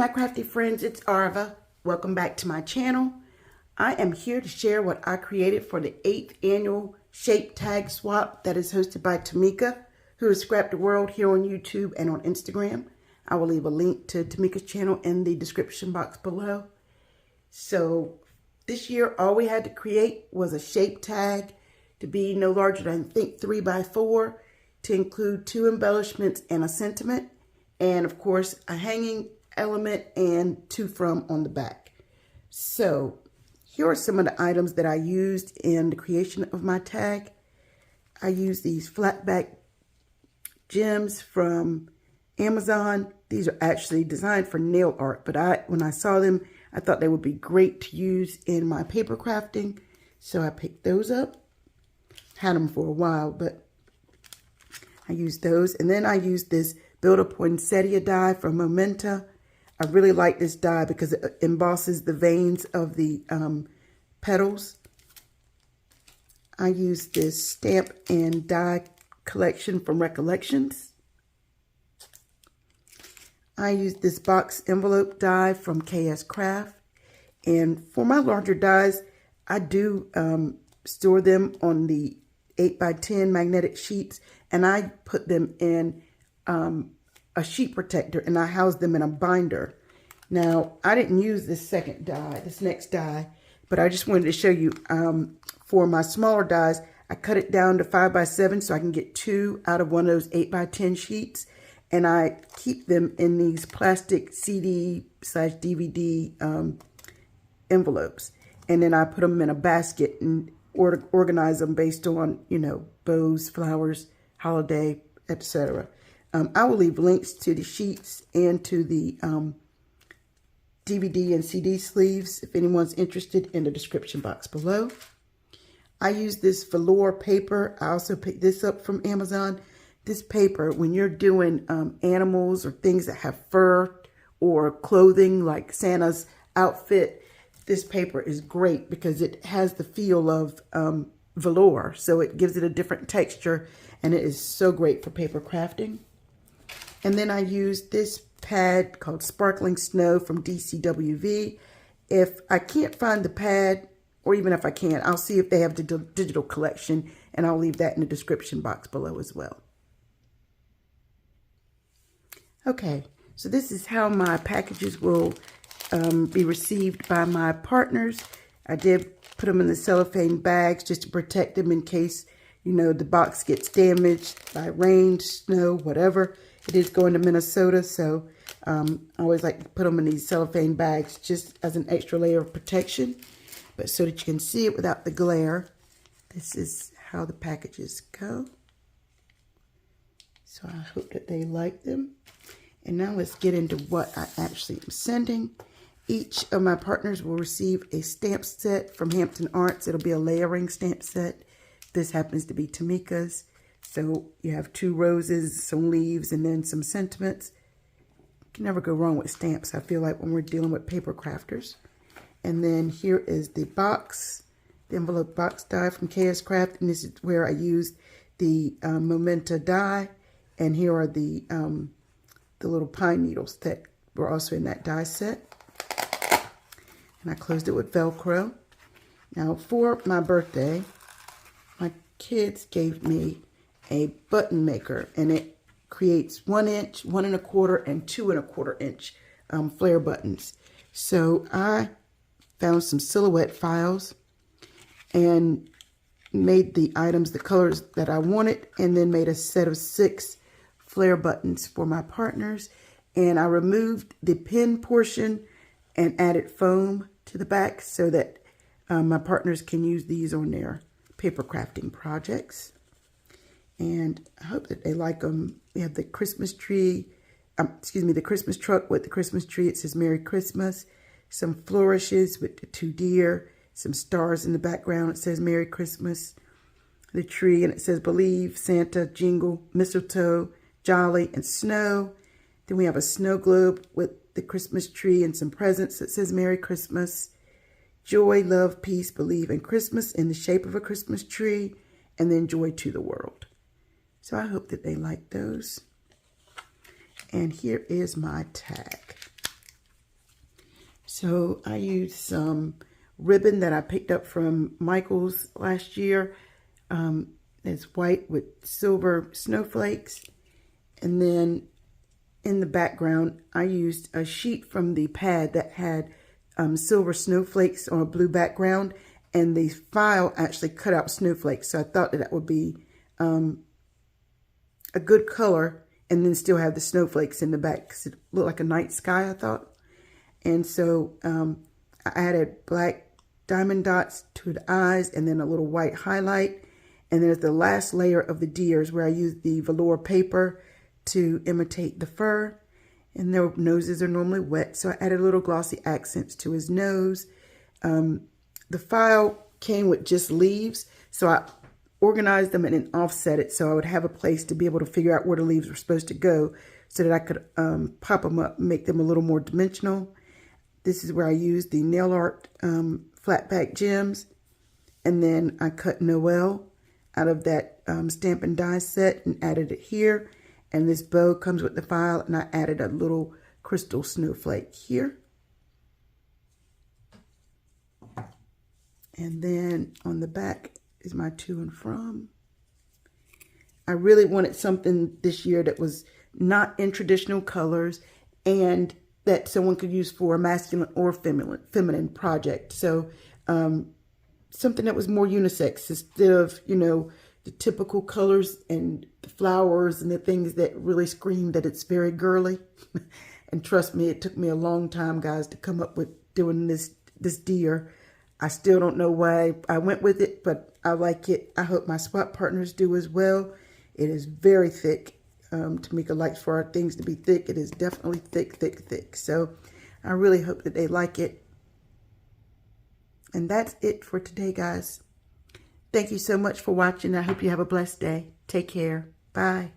my crafty friends, it's Arva. Welcome back to my channel. I am here to share what I created for the 8th annual shape tag swap that is hosted by Tmika, who is Scrapdaworld here on YouTube and on Instagram. I will leave a link to Tmika's channel in the description box below. So this year, all we had to create was a shape tag to be no larger than, I think, 3 by 4, to include 2 embellishments and a sentiment, and of course a hanging element and 2 from on the back. So here are some of the items that I used in the creation of my tag. I used these flat back gems from Amazon. These are actually designed for nail art, but when I saw them, I thought they would be great to use in my paper crafting. So I picked those up. Had them for a while, but I used those. And then I used this Builder Poinsettia die from Momenta. I really like this die because it embosses the veins of the petals. I used this stamp and die collection from Recollections. I used this box envelope die from KSCRAFT. And for my larger dies, I do store them on the 8x10 magnetic sheets, and I put them in a sheet protector, and I house them in a binder. Now, I didn't use this next die, but I just wanted to show you for my smaller dies, I cut it down to 5x7 so I can get 2 out of one of those 8x10 sheets, and I keep them in these plastic CD/DVD envelopes, and then I put them in a basket and organize them based on, bows, flowers, holiday, etc. I will leave links to the sheets and to the DVD and CD sleeves if anyone's interested in the description box below. I use this velour paper. I also picked this up from Amazon. This paper, when you're doing animals or things that have fur or clothing like Santa's outfit, this paper is great because it has the feel of velour. So it gives it a different texture, and it is so great for paper crafting. And then I used this pad called Sparkling Snow from DCWV. If I can't find the pad, or even if I can, I'll see if they have the digital collection, and I'll leave that in the description box below as well. Okay, so this is how my packages will be received by my partners. I did put them in the cellophane bags just to protect them in case, the box gets damaged by rain, snow, whatever. It is going to Minnesota, so I always like to put them in these cellophane bags just as an extra layer of protection. But so that you can see it without the glare, this is how the packages go. So I hope that they like them. And now let's get into what I actually am sending. Each of my partners will receive a stamp set from Hampton Arts. It'll be a layering stamp set. This happens to be Tmika's. So you have 2 roses, some leaves, and then some sentiments. You can never go wrong with stamps, I feel like, when we're dealing with paper crafters. And then here is the box, the envelope box die from KSCRAFT. And this is where I used the Momenta die. And here are the little pine needles that were also in that die set. And I closed it with Velcro. Now, for my birthday, my kids gave me a button maker, and it creates 1 inch, 1 1/4, and 2 1/4 inch flare buttons. So I found some silhouette files and made the items the colors that I wanted, and then made a set of 6 flare buttons for my partners. And I removed the pin portion and added foam to the back so that my partners can use these on their paper crafting projects. And I hope that they like them. We have the Christmas tree, the Christmas truck with the Christmas tree. It says Merry Christmas. Some flourishes with the 2 deer, some stars in the background. It says Merry Christmas. The tree, and it says Believe, Santa, Jingle, Mistletoe, Jolly, and Snow. Then we have a snow globe with the Christmas tree and some presents that says Merry Christmas. Joy, love, peace, believe, and Christmas in the shape of a Christmas tree. And then joy to the world. So I hope that they like those. And here is my tag. So I used some ribbon that I picked up from Michael's last year. It's white with silver snowflakes. And then in the background, I used a sheet from the pad that had silver snowflakes on a blue background. And the file actually cut out snowflakes. So I thought that would be a good color and then still have the snowflakes in the back because it looked like a night sky, I thought. And so I added black diamond dots to the eyes and then a little white highlight. And then the last layer of the deers where I used the velour paper to imitate the fur. And their noses are normally wet, so I added little glossy accents to his nose. The file came with just leaves, so I organized them and then offset it so I would have a place to be able to figure out where the leaves were supposed to go so that I could pop them up and make them a little more dimensional. This is where I used the nail art flat back gems. And then I cut Noel out of that stamp and die set and added it here. And this bow comes with the file, and I added a little crystal snowflake here. And then on the back is my to and from. I really wanted something this year that was not in traditional colors and that someone could use for a masculine or feminine project. So something that was more unisex instead of, you know, the typical colors and the flowers and the things that really scream that it's very girly. And trust me, it took me a long time, guys, to come up with doing this deer. I still don't know why I went with it, but I like it. I hope my swap partners do as well. It is very thick. Tmika likes for our things to be thick. It is definitely thick, thick, thick. So I really hope that they like it. And that's it for today, guys. Thank you so much for watching. I hope you have a blessed day. Take care. Bye.